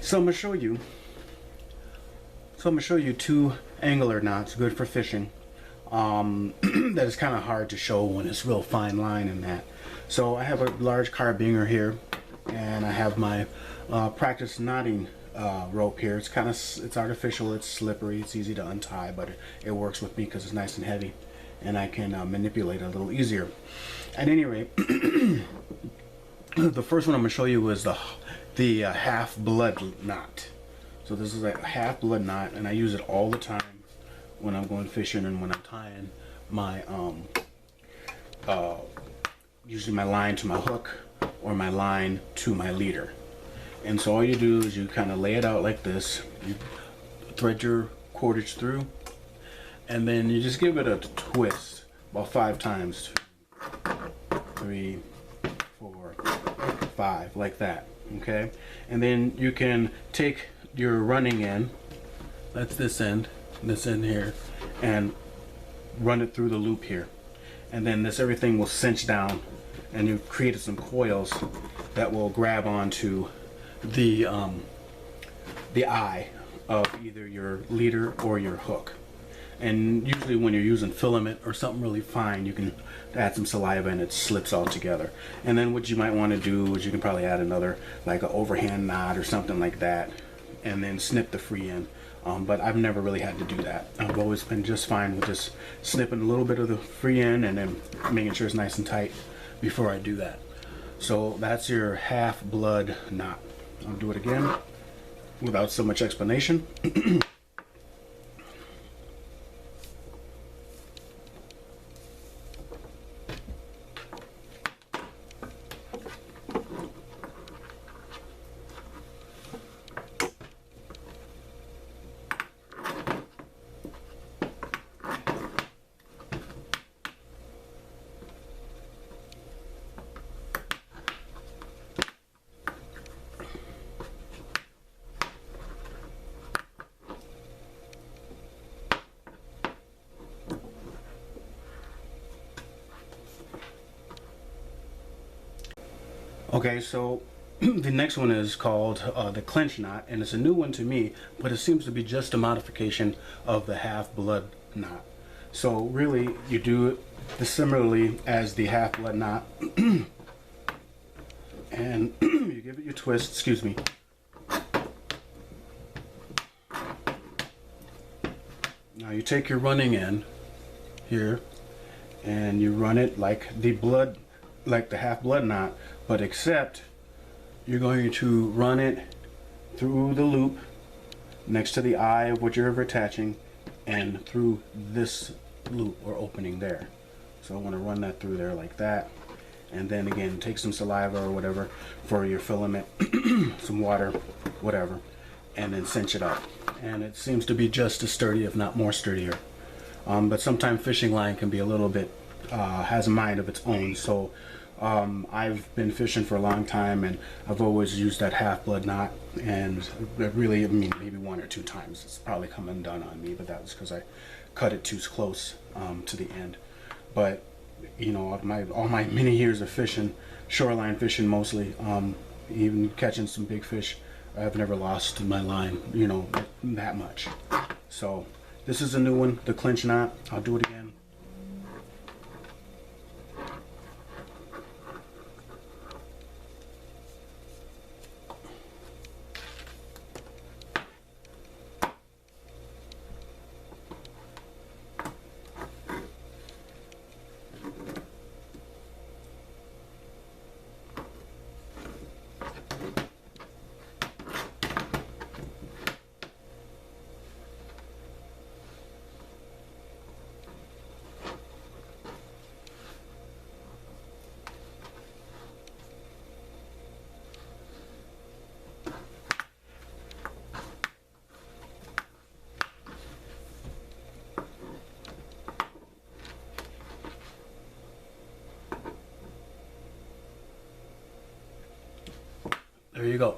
So I'm gonna show you. Two angler knots, good for fishing. That is kind of hard to show when it's real fine line in that. So I have a large carbinger here, and I have my practice knotting rope here. It's artificial, it's slippery, it's easy to untie, but it works with me because it's nice and heavy, and I can manipulate it a little easier. At any rate, the first one I'm going to show you is the half blood knot. So this is a half blood knot, and I use it all the time when I'm going fishing and when I'm tying my usually my line to my hook or my line to my leader. And so all you do is you kind of lay it out like this. You thread your cordage through, and then you just give it a twist about 5 times. 3, 4, 5, like that. Okay, and then you can take your running end, that's this end here, and run it through the loop here, and then everything will cinch down, and you've created some coils that will grab onto the eye of either your leader or your hook. And usually when you're using filament or something really fine, you can add some saliva and it slips all together. And then what you might want to do is you can probably add another, like an overhand knot or something like that, and then snip the free end. But I've never really had to do that. I've always been just fine with just snipping a little bit of the free end and then making sure it's nice and tight before I do that. So that's your half blood knot. I'll do it again without so much explanation. Okay, so the next one is called the Clinch Knot, and it's a new one to me, but it seems to be just a modification of the half blood knot. So really, you do it similarly as the half blood knot, and you give it your twist, excuse me. Now you take your running end here, and you run it like the half blood knot, but except you're going to run it through the loop next to the eye of what you're attaching and through this loop or opening there. So I want to run that through there like that, and then again take some saliva or whatever for your filament, some water, whatever, and then cinch it up. And it seems to be just as sturdy, if not more sturdier. But sometimes fishing line can be a little bit has a mind of its own. So I've been fishing for a long time, and I've always used that half blood knot, and really, I mean, maybe 1 or 2 times it's probably come undone on me, but that was because I cut it too close to the end. But you know, all my many years of fishing, shoreline fishing mostly, even catching some big fish, I've never lost my line, you know, that much. So this is a new one, the Clinch Knot. I'll do it again. There you go.